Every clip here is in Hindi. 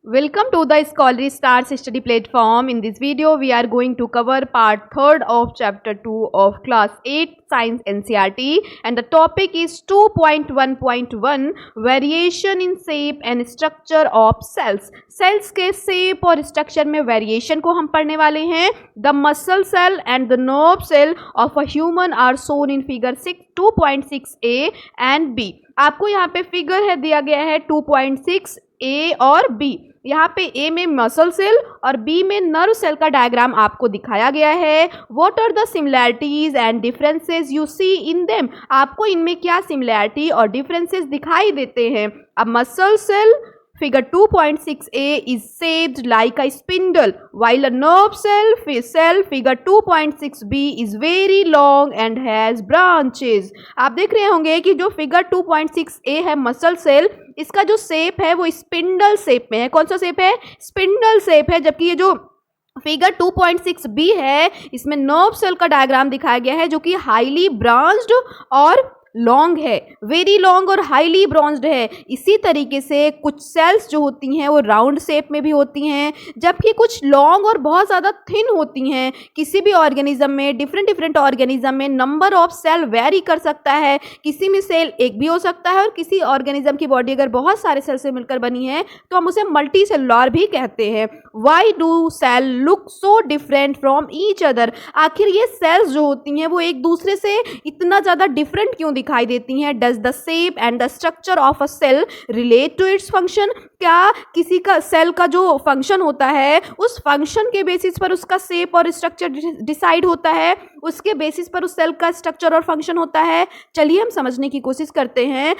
Welcome to the Scholarly Stars study platform. In this video, we are going to cover part 3rd of chapter 2 of class 8 science NCERT, and the topic is 2.1.1 variation in shape and structure of cells. Cells के shape और structure में variation को हम पढ़ने वाले हैं. The muscle cell and the nerve cell of a human are shown in figure 2.6a and b. आपको यहाँ पे फिगर है दिया गया है 2.6 ए और बी. यहाँ पे ए में मसल सेल और बी में नर्व सेल का डायग्राम आपको दिखाया गया है. What are the similarities and differences you see in them. आपको इनमें क्या सिमिलैरिटी और डिफरेंसेस दिखाई देते हैं. A muscle cell figure 2.6a is shaped like a spindle, while a nerve cell figure 2.6b is very long and has branches. आप देख रहे होंगे कि जो फिगर 2.6a है मसल सेल, इसका जो शेप है वो स्पिंडल शेप में है. कौन सा शेप है? स्पिंडल शेप है. जबकि ये जो फिगर 2.6b है इसमें नर्व सेल का डायग्राम दिखाया गया है जो कि हाईली ब्रांच्ड और लॉन्ग है. वेरी लॉन्ग और हाईली ब्रांच्ड है. इसी तरीके से कुछ सेल्स जो होती हैं वो राउंड शेप में भी होती हैं, जबकि कुछ लॉन्ग और बहुत ज़्यादा थिन होती हैं. किसी भी ऑर्गेनिज्म में डिफरेंट ऑर्गेनिज्म में नंबर ऑफ सेल वेरी कर सकता है. किसी में सेल एक भी हो सकता है और किसी ऑर्गेनिज्म की बॉडी अगर बहुत सारे सेल से मिलकर बनी है तो हम उसे मल्टी सेलुलर भी कहते हैं. Why do cell look so different from each other. आखिर ये सेल्स जो होती हैं वो एक दूसरे से इतना ज़्यादा डिफरेंट क्यों दिखाई देती हैं. Does the shape and the structure of a cell relate to its function. क्या किसी का सेल का जो फंक्शन होता है उस फंक्शन के बेसिस पर उसका शेप और स्ट्रक्चर डिसाइड होता है, उसके बेसिस पर उस सेल का स्ट्रक्चर और फंक्शन होता है. चलिए हम समझने की कोशिश करते हैं.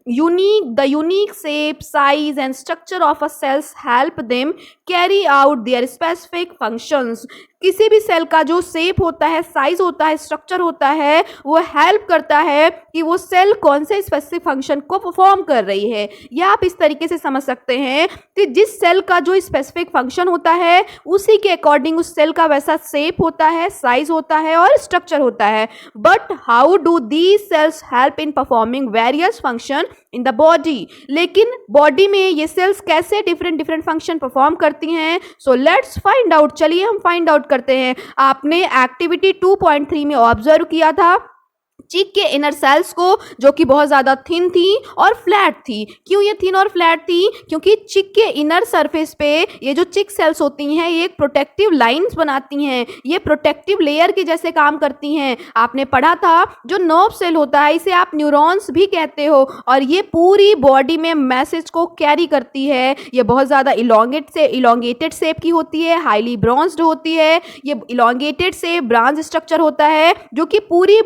The unique shape, size and structure of a cells help them carry out their specific functions. किसी भी सेल का जो शेप होता है, साइज होता है, स्ट्रक्चर होता है, वो हेल्प करता है कि वो सेल कौन से स्पेसिफिक फंक्शन को परफॉर्म कर रही है. या आप इस तरीके से समझ सकते हैं कि जिस सेल का जो स्पेसिफिक फंक्शन होता है उसी के अकॉर्डिंग उस सेल का वैसा शेप होता है, साइज होता है और स्ट्रक्चर होता है. But how do these cells help in performing various function in the body. लेकिन बॉडी में ये सेल्स कैसे डिफरेंट फंक्शन परफॉर्म करती हैं. So let's find out. चलिए हम फाइंड आउट करते हैं. आपने एक्टिविटी 2.3 में ऑब्जर्व किया था चिक के इनर सेल्स को जो कि बहुत ज़्यादा थिन थी और फ्लैट थी. क्यों ये थिन और फ्लैट थी? क्योंकि चिक के इनर सरफेस पे ये जो चिक सेल्स होती हैं ये एक प्रोटेक्टिव लाइंस बनाती हैं. ये प्रोटेक्टिव लेयर के जैसे काम करती हैं. आपने पढ़ा था जो नर्व सेल होता है इसे आप न्यूरॉन्स भी कहते हो और ये पूरी बॉडी में मैसेज को कैरी करती है. ये बहुत ज़्यादा इलोंगेटेड शेप की होती है, हाईली ब्रांच्ड होती है. ये इलोंगेटेड से ब्रांच स्ट्रक्चर होता है जो कि पूरी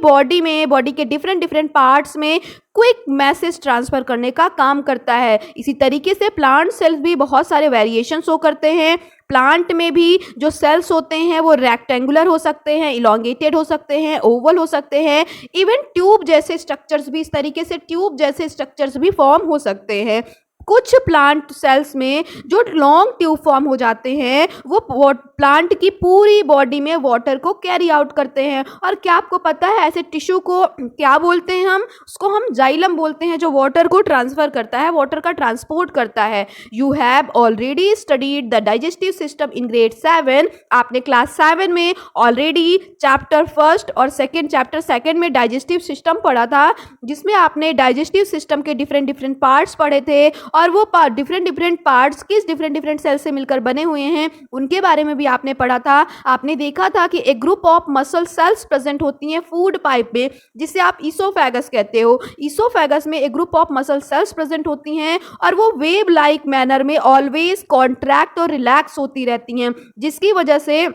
बॉडी के डिफरेंट पार्ट्स में क्विक मैसेज ट्रांसफर करने का काम करता है. इसी तरीके से प्लांट सेल्स भी बहुत सारे वेरिएशन शो करते हैं. प्लांट में भी जो सेल्स होते हैं वो रेक्टेंगुलर हो सकते हैं, इलोंगेटेड हो सकते हैं, ओवल हो सकते हैं. इवन ट्यूब जैसे स्ट्रक्चर्स भी, इस तरीके से ट्यूब जैसे स्ट्रक्चर्स भी फॉर्म हो सकते हैं. कुछ प्लांट सेल्स में जो लॉन्ग ट्यूब फॉर्म हो जाते हैं वो प्लांट की पूरी बॉडी में वाटर को कैरी आउट करते हैं. और क्या आपको पता है ऐसे टिश्यू को क्या बोलते हैं? हम उसको जाइलम बोलते हैं जो वाटर को ट्रांसफर करता है, वाटर का ट्रांसपोर्ट करता है. You have already studied the digestive system in grade 7. आपने क्लास 7 में ऑलरेडी चैप्टर 1 और चैप्टर 2 में डाइजेस्टिव सिस्टम पढ़ा था, जिसमें आपने डाइजेस्टिव सिस्टम के डिफरेंट पार्ट्स पढ़े थे और वो डिफरेंट पार्ट्स किस डिफरेंट सेल से मिलकर बने हुए हैं उनके बारे में भी आपने पढ़ा था. आपने देखा था कि एक group of muscle cells present होती हैं फूड पाइप में, जिसे आप ईसोफेगस कहते हो. ईसोफेगस में एक group of muscle cells present होती हैं और वो वेव लाइक मैनर में ऑलवेज कॉन्ट्रैक्ट और रिलैक्स होती रहती हैं, जिसकी वजह से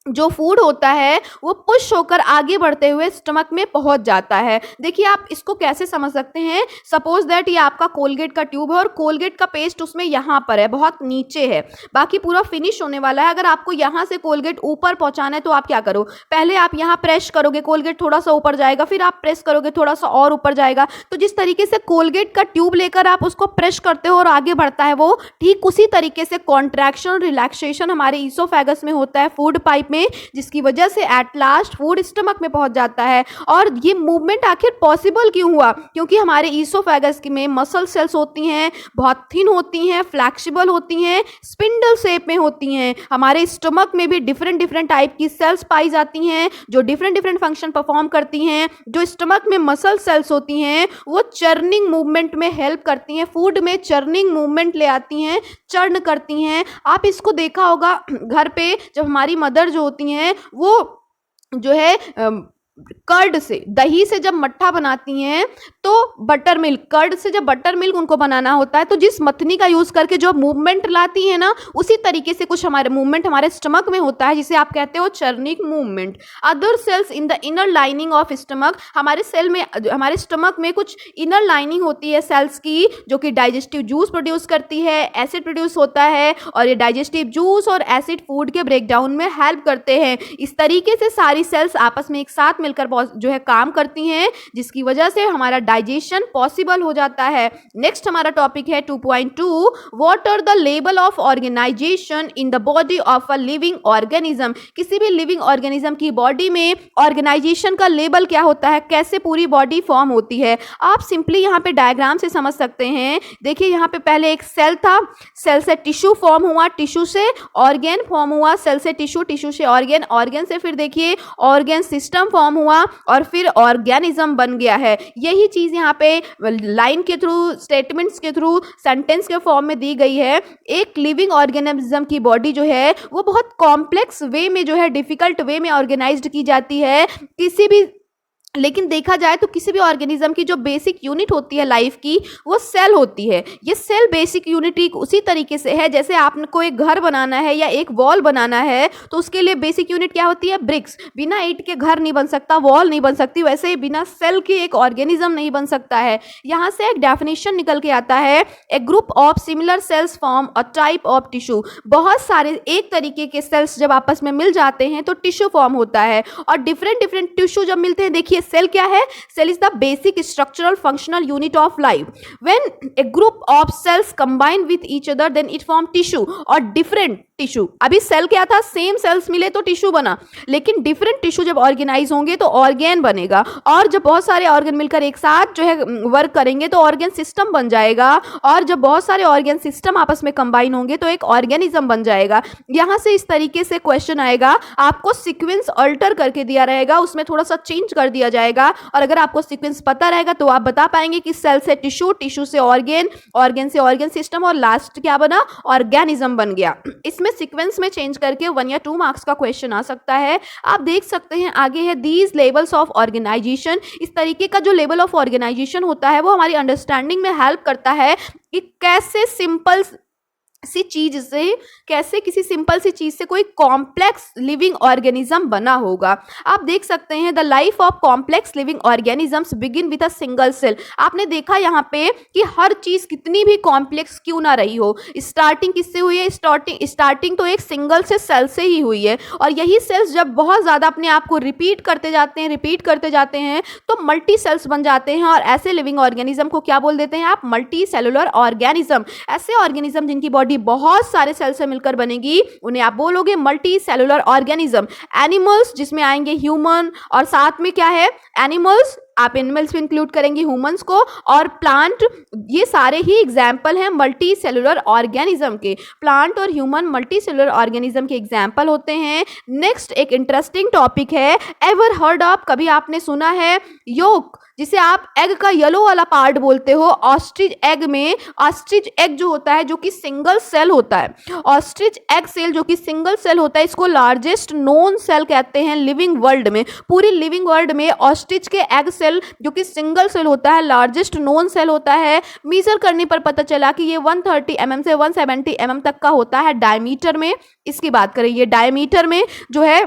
जो फूड होता है वो पुश होकर आगे बढ़ते हुए स्टमक में पहुंच जाता है. देखिए आप इसको कैसे समझ सकते हैं. सपोज दैट ये आपका कोलगेट का ट्यूब है और कोलगेट का पेस्ट उसमें यहाँ पर है, बहुत नीचे है, बाकी पूरा फिनिश होने वाला है. अगर आपको यहाँ से कोलगेट ऊपर पहुँचाना है तो आप क्या करो, पहले आप यहाँ प्रेस करोगे, कोलगेट थोड़ा सा ऊपर जाएगा, फिर आप प्रेस करोगे, थोड़ा सा और ऊपर जाएगा. तो जिस तरीके से कोलगेट का ट्यूब लेकर आप उसको प्रेस करते हो और आगे बढ़ता है, वो ठीक उसी तरीके से कॉन्ट्रैक्शन और रिलैक्सेशन हमारे ईसोफेगस में होता है, फूड पाइप में, जिसकी वजह से एट लास्ट फूड स्टमक में पहुंच जाता है। और ये मूवमेंट आखिर पॉसिबल क्यों हुआ? क्योंकि हमारे ईसोफेगस में मसल सेल्स होती हैं, बहुत थिन होती हैं, फ्लैक्सिबल होती हैं, स्पिंडल शेप में होती हैं। हमारे स्टमक में भी डिफरेंट डिफरेंट टाइप की सेल्स पाई जाती हैं जो डिफरेंट डिफरेंट फंक्शन परफॉर्म करती हैं। जो स्टमक में मसल सेल्स होती हैं वो चर्निंग मूवमेंट में हेल्प करती हैं, फूड में चर्निंग मूवमेंट ले आती हैं, चर्न करती हैं। आप इसको देखा होगा घर पे, जब हमारी मदर जो होती हैं वो जो है कर्ड से, दही से जब मट्ठा बनाती हैं तो बटर मिल्क, कर्ड से जब बटर मिल्क उनको बनाना होता है तो जिस मथनी का यूज करके जो मूवमेंट लाती है ना, उसी तरीके से कुछ हमारे मूवमेंट हमारे स्टमक में होता है जिसे आप कहते हो churning movement. Other sales in the inner lining of stomach, हमारे सेल में, हमारे स्टमक में कुछ इनर लाइनिंग होती है सेल्स की जो कि डाइजेस्टिव जूस प्रोड्यूस करती है, एसिड प्रोड्यूस होता है और ये डाइजेस्टिव जूस और एसिड फूड के ब्रेकडाउन में हेल्प करते हैं। इस तरीके से सारी सेल्स आपस में एक साथ मिलकर जो है काम करती हैं, जिसकी वजह से हमारा डाइजेशन पॉसिबल हो जाता है। नेक्स्ट हमारा टॉपिक है 2.2, what are the level of organisation in the body of a living organism. किसी भी लिविंग ऑर्गेनिज्म की बॉडी में ऑर्गेनाइजेशन का लेवल क्या होता है, कैसे पूरी बॉडी फॉर्म होती है, आप सिंपली यहाँ पे डायग्राम से समझ सकते हैं। देखिए यहाँ पे पहले एक सेल था, सेल से टिश्यू फॉर्म हुआ, टिश्यू से ऑर्गेन फॉर्म हुआ, सेल से टिश्यू, टिश्यू से ऑर्गेन, ऑर्गेन से फिर देखिए ऑर्गेन सिस्टम फॉर्म हुआ और फिर ऑर्गेनिज्म बन गया है। यही चीज यहाँ पे लाइन के थ्रू, स्टेटमेंट्स के थ्रू, सेंटेंस के फॉर्म में दी गई है। एक लिविंग ऑर्गेनिज्म की बॉडी जो है वो बहुत कॉम्प्लेक्स वे में जो है, डिफिकल्ट वे में ऑर्गेनाइज्ड की जाती है। किसी भी, लेकिन देखा जाए तो किसी भी ऑर्गेनिज्म की जो बेसिक यूनिट होती है लाइफ की, वो सेल होती है। ये सेल बेसिक यूनिट उसी तरीके से है जैसे आपको एक घर बनाना है या एक वॉल बनाना है तो उसके लिए बेसिक यूनिट क्या होती है, ब्रिक्स। बिना ईंट के घर नहीं बन सकता, वॉल नहीं बन सकती, वैसे ही बिना सेल के एक ऑर्गेनिज्म नहीं बन सकता है। यहाँ से एक डेफिनेशन निकल के आता है, a group of similar cells form a type of tissue. बहुत सारे एक तरीके के सेल्स जब आपस में मिल जाते हैं तो टिश्यू फॉर्म होता है, और डिफरेंट डिफरेंट टिश्यू जब मिलते हैं, देखिए सेल क्या है, cell is the basic structural functional unit of life. When a group of cells combine with each other then it form tissue. और डिफरेंट टिश्यू, अभी सेल क्या था, सेम सेल्स मिले तो टिश्यू बना, लेकिन डिफरेंट टिश्यू जब ऑर्गेनाइज होंगे तो ऑर्गेन बनेगा, और जब बहुत सारे ऑर्गन मिलकर एक साथ जो है वर्क करेंगे तो ऑर्गन सिस्टम बन जाएगा, और जब बहुत सारे ऑर्गन सिस्टम आपस में कंबाइन होंगे तो एक ऑर्गेनिज्म बन जाएगा। यहां से इस तरीके से क्वेश्चन आएगा, आपको सीक्वेंस अल्टर करके दिया रहेगा, उसमें थोड़ा सा चेंज कर दिया जाएगा, और अगर आपको सीक्वेंस पता रहेगा तो आप बता पाएंगे कि सेल से टिश्यू, टिश्यू से ऑर्गन, ऑर्गन से ऑर्गन सिस्टम, और लास्ट क्या बना, ऑर्गेनिज्म बन गया। इसमें सीक्वेंस में चेंज करके 1 या 2 मार्क्स का क्वेश्चन आ सकता है। आप देख सकते हैं आगे है दीज लेवल्स ऑफ ऑर्गेनाइजेशन। इस तरीके का जो लेवल ऑफ ऑर्गेनाइजेशन होता है वो हमारी अंडरस्टैंडिंग में हेल्प करता है कि कैसे सिंपल सी चीज से, कैसे किसी सिंपल सी चीज से कोई कॉम्प्लेक्स लिविंग ऑर्गेनिज्म बना होगा। आप देख सकते हैं the life of complex living organisms begin with a single cell. आपने देखा यहाँ पे कि हर चीज कितनी भी कॉम्प्लेक्स क्यों ना रही हो, स्टार्टिंग किससे हुई है, स्टार्टिंग तो एक सिंगल से सेल से ही हुई है, और यही सेल्स जब बहुत ज्यादा अपने आप को रिपीट करते जाते हैं तो मल्टी सेल्स बन जाते हैं, और ऐसे लिविंग ऑर्गेनिज्म को क्या बोल देते हैं आप, मल्टी सेलुलर ऑर्गेनिज्म। ऐसे ऑर्गेनिज्म जिनकी बॉडी बहुत सारे सेल से मिलकर बनेगी उन्हें आप बोलोगे मल्टी सेलुलर ऑर्गेनिज्म। एनिमल्स जिसमें आएंगे ह्यूमन, और साथ में क्या है, एनिमल्स, आप एनिमल्स में इंक्लूड करेंगे ह्यूमंस को, और प्लांट, ये सारे ही एग्जाम्पल हैं मल्टी सेलुलर ऑर्गेनिज्म के। प्लांट और ह्यूमन मल्टी सेलुलर ऑर्गेनिज्म के एग्जाम्पल होते हैं। नेक्स्ट एक इंटरेस्टिंग टॉपिक है, एवर हर्ड ऑफ, कभी आपने सुना है, योक, जिसे आप एग का येलो वाला पार्ट बोलते हो। ऑस्ट्रिच एग में, ऑस्ट्रिच एग जो होता है जो कि सिंगल सेल होता है, ऑस्ट्रिच एग सेल जो कि सिंगल सेल होता है, इसको लार्जेस्ट नोन सेल कहते हैं लिविंग वर्ल्ड में। पूरी लिविंग वर्ल्ड में ऑस्ट्रिच के एग सेल जो कि सिंगल सेल होता है, लार्जेस्ट नोन सेल होता है। मेजर करने पर पता चला कि ये 130 mm से 170 mm तक का होता है डायमीटर में। इसकी बात करें, ये डायमीटर में जो है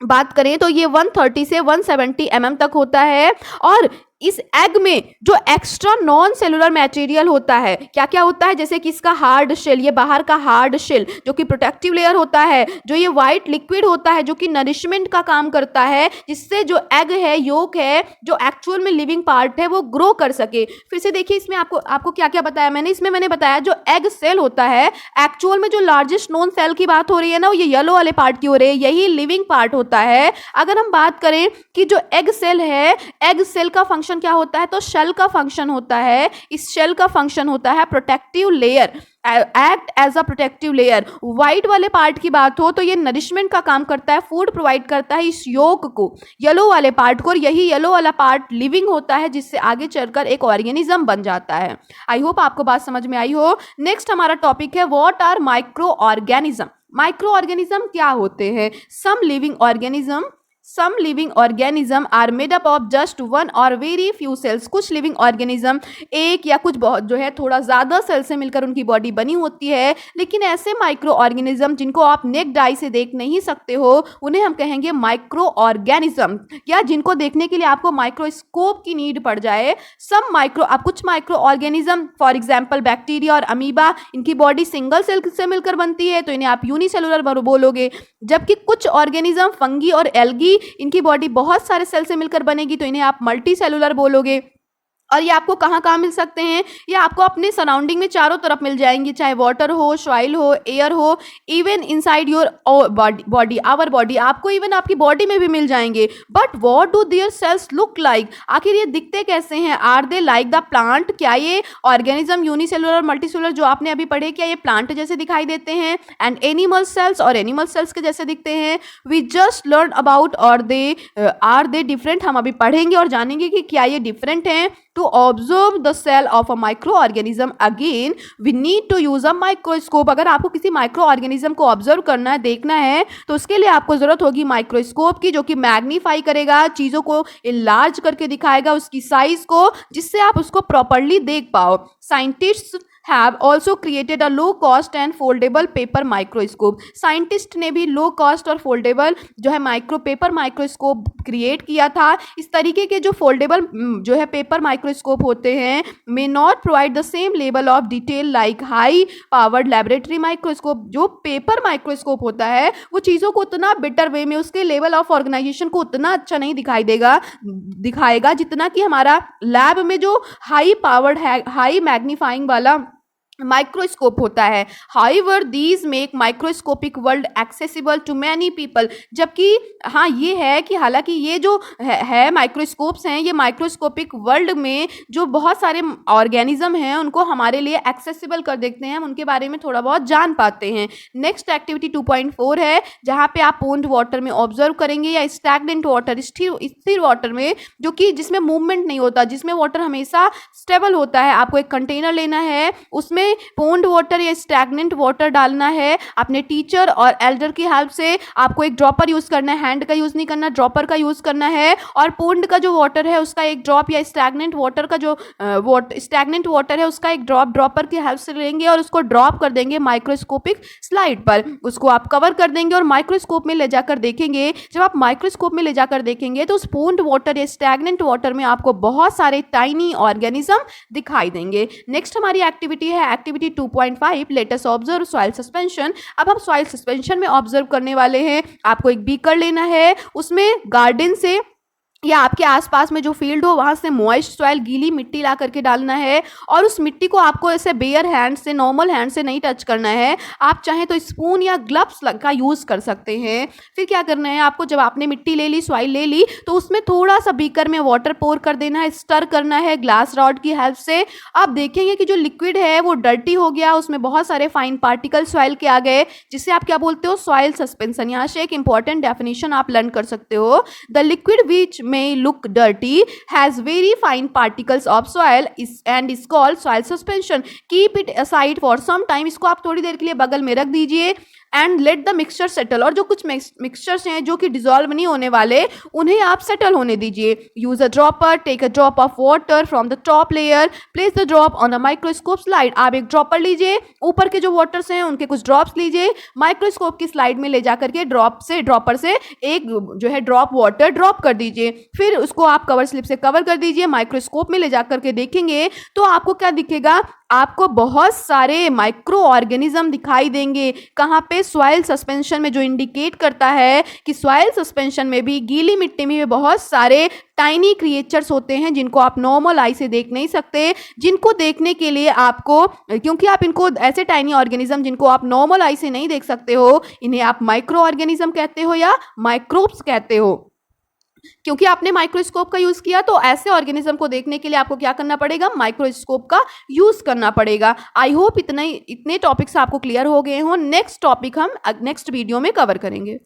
बात करें तो ये 130 से 170 mm तक होता है, और इस एग में जो एक्स्ट्रा नॉन सेलुलर मटेरियल होता है, क्या क्या होता है, जैसे कि इसका हार्ड शेल, ये बाहर का हार्ड शेल जो कि प्रोटेक्टिव लेयर होता है, जो ये व्हाइट लिक्विड होता है जो कि नरिशमेंट का काम करता है, जिससे जो एग है, योक है, जो एक्चुअल में लिविंग पार्ट है वो ग्रो कर सके। फिर से देखिए इसमें आपको क्या क्या बताया मैंने, इसमें मैंने बताया जो एग सेल होता है, एक्चुअल में जो लार्जेस्ट नोन सेल की बात हो रही है ना, वो ये येलो वाले पार्ट की हो रही है, यही लिविंग पार्ट होता है। अगर हम बात करें कि जो एग सेल है, एग सेल का फंक्शन क्या होता है, तो शेल का फंक्शन होता है, इस शेल का फंक्शन होता है protective layer, act as a protective layer. White वाले पार्ट की बात हो तो ये नरिशमेंट का काम करता है, फूड प्रोवाइड करता है इस योक को, येलो वाले पार्ट को, और यही येलो वाला पार्ट लिविंग होता है, जिससे आगे चलकर एक ऑर्गेनिज्म बन जाता है। आई होप आपको बात समझ में आई हो। नेक्स्ट हमारा टॉपिक है what are micro organism. Micro organism क्या होते हैं? Some living organism are made up of just one or very few cells। कुछ लिविंग ऑर्गेनिज्म एक या कुछ बहुत जो है थोड़ा ज़्यादा सेल से मिलकर उनकी बॉडी बनी होती है, लेकिन ऐसे माइक्रो ऑर्गेनिज्म जिनको आप नेक्ड आई से देख नहीं सकते हो उन्हें हम कहेंगे माइक्रो ऑर्गेनिज्म, या जिनको देखने के लिए आपको माइक्रोस्कोप की नीड पड़ जाए। कुछ micro organism for example bacteria और अमीबा, इनकी बॉडी सिंगल सेल से मिलकर बनती है तो इन्हें आप यूनिसेलुलर बोलोगे, जबकि कुछ ऑर्गेनिज्म फंगी और एल्गी, इनकी बॉडी बहुत सारे सेल से मिलकर बनेगी तो इन्हें आप मल्टी सेलुलर बोलोगे। और ये आपको कहाँ कहाँ मिल सकते हैं? ये आपको अपने सराउंडिंग में चारों तरफ मिल जाएंगे, चाहे वाटर हो, सॉइल हो, एयर हो, even inside your our body, आपको इवन आपकी बॉडी में भी मिल जाएंगे। But what do their cells look like? आखिर ये दिखते कैसे हैं? Are they like the plant? क्या ये ऑर्गेनिज्म यूनिसेलुलर मल्टीसेलुलर जो आपने अभी पढ़े, क्या ये प्लांट जैसे दिखाई देते हैं? एंड एनिमल सेल्स, और एनिमल सेल्स के जैसे दिखते हैं? We just learn about are they different? हम अभी पढ़ेंगे और जानेंगे कि क्या ये डिफरेंट हैं। To observe the cell of a microorganism, again we need to use a microscope। अगर आपको किसी माइक्रो ऑर्गेनिज्म को ऑब्जर्व करना है, देखना है, तो उसके लिए आपको जरूरत होगी माइक्रोस्कोप की, जो कि मैग्नीफाई करेगा, चीजों को इनलार्ज करके दिखाएगा उसकी साइज को, जिससे आप उसको प्रॉपरली देख पाओ। Scientists have also created a low cost and foldable paper microscope। Scientist ने भी लो कॉस्ट और फोल्डेबल जो है पेपर माइक्रोस्कोप क्रिएट किया था। इस तरीके के जो फोल्डेबल जो है पेपर माइक्रोस्कोप होते हैं may not provide the same level of detail like high powered laboratory microscope. जो पेपर माइक्रोस्कोप होता है वो चीज़ों को उतना बेटर वे में, उसके लेवल ऑफ ऑर्गेनाइजेशन को उतना अच्छा नहीं दिखाएगा जितना कि हमारा लैब में जो हाई पावर्ड है, हाई मैग्नीफाइंग वाला माइक्रोस्कोप होता है। However these make microscopic world accessible to many people. जबकि हाँ ये है कि हालांकि ये जो है माइक्रोस्कोप्स हैं, ये माइक्रोस्कोपिक वर्ल्ड में जो बहुत सारे ऑर्गेनिज्म हैं उनको हमारे लिए एक्सेसिबल कर देते हैं, हम उनके बारे में थोड़ा बहुत जान पाते हैं। नेक्स्ट एक्टिविटी 2.4 है, जहाँ पे आप पोन्ड वाटर में ऑब्जर्व करेंगे या स्टैग्नेंट वाटर, स्थिर वाटर में, जो कि जिसमें मूवमेंट नहीं होता, जिसमें वाटर हमेशा स्टेबल होता है। आपको एक कंटेनर लेना है, उसमें पोन्ड वाटर या स्टैग्नेंट वाटर डालना है। अपने टीचर और एल्डर की हेल्प से आपको एक ड्रॉपर यूज करना है, हैंड का यूज नहीं करना, ड्रॉपर का यूज करना है। और पोन्ड का जो वाटर है उसका एक ड्रॉप, या स्टैग्नेंट वाटर का जो स्टैग्नेंट वाटर है उसका एक ड्रॉप ड्रॉपर की हेल्प से लेंगे और उसको ड्रॉप कर देंगे माइक्रोस्कोपिक स्लाइड पर। उसको आप कवर कर देंगे और माइक्रोस्कोप में ले जाकर देखेंगे। जब आप माइक्रोस्कोप में ले जाकर देखेंगे तो उस पोन्ड वाटर या स्टैग्नेंट वाटर में आपको बहुत सारे टाइनी ऑर्गेनिज्म दिखाई देंगे। नेक्स्ट हमारी एक्टिविटी है activity 2.5, let us observe soil suspension. अब हम सॉइल सस्पेंशन में ऑब्जर्व करने वाले हैं। आपको एक बीकर लेना है, उसमें गार्डन से या आपके आसपास में जो फील्ड हो वहाँ से मॉइस्ट सॉइल, गीली मिट्टी ला करके डालना है। और उस मिट्टी को आपको ऐसे बेयर हैंड से, नॉर्मल हैंड से नहीं टच करना है, आप चाहें तो स्पून या ग्लव्स का यूज़ कर सकते हैं। फिर क्या करना है आपको, जब आपने मिट्टी ले ली, सॉइल ले ली, तो उसमें थोड़ा सा बीकर में वाटर पोर कर देना है, स्टर करना है ग्लास रॉड की हेल्प से। आप देखेंगे कि जो लिक्विड है वो डर्टी हो गया, उसमें बहुत सारे फाइन पार्टिकल सॉइल के आ गए, जिससे आप क्या बोलते हो, सॉइल सस्पेंशन। यहाँ से एक इंपॉर्टेंट डेफिनेशन आप लर्न कर सकते हो, the liquid which may look dirty has very fine particles of soil and is called soil suspension। Keep it aside for some time। इसको आप थोड़ी देर के लिए बगल में रख दीजिए। And let the mixture settle, और जो कुछ मिक्सचर्स हैं जो कि डिजोल्व नहीं होने वाले उन्हें आप सेटल होने दीजिए. Use a dropper, take a drop of water from the top layer, place the drop on a microscope slide. आप एक ड्रॉपर लीजिए, ऊपर के जो वाटर्स हैं उनके कुछ ड्रॉप्स लीजिए, माइक्रोस्कोप की स्लाइड में ले जाकर के ड्रॉपर से एक जो है ड्रॉप वाटर ड्रॉप कर दीजिए. फिर उसको आप कवर स्लिप से कवर कर दीजिए. माइक्रोस्कोप में ले जाकर के देखेंगे तो आपको क्या दिखेगा, आपको बहुत सारे माइक्रो ऑर्गेनिज्म दिखाई देंगे. कहाँ पे, सॉइल सस्पेंशन में, जो इंडिकेट करता है कि सॉइल सस्पेंशन में भी, गीली मिट्टी में भी बहुत सारे टाइनी क्रिएचर्स होते हैं जिनको आप नॉर्मल आई से देख नहीं सकते, जिनको देखने के लिए आपको, क्योंकि आप इनको ऐसे टाइनी ऑर्गेनिज्म जिनको आप नॉर्मल आई से नहीं देख सकते हो, इन्हें आप माइक्रो ऑर्गेनिज्म कहते हो या माइक्रोब्स कहते हो. क्योंकि आपने माइक्रोस्कोप का यूज किया तो ऐसे ऑर्गेनिज्म को देखने के लिए आपको क्या करना पड़ेगा, माइक्रोस्कोप का यूज करना पड़ेगा. आई होप इतने टॉपिक्स आपको क्लियर हो गए हों. नेक्स्ट टॉपिक हम नेक्स्ट वीडियो में कवर करेंगे.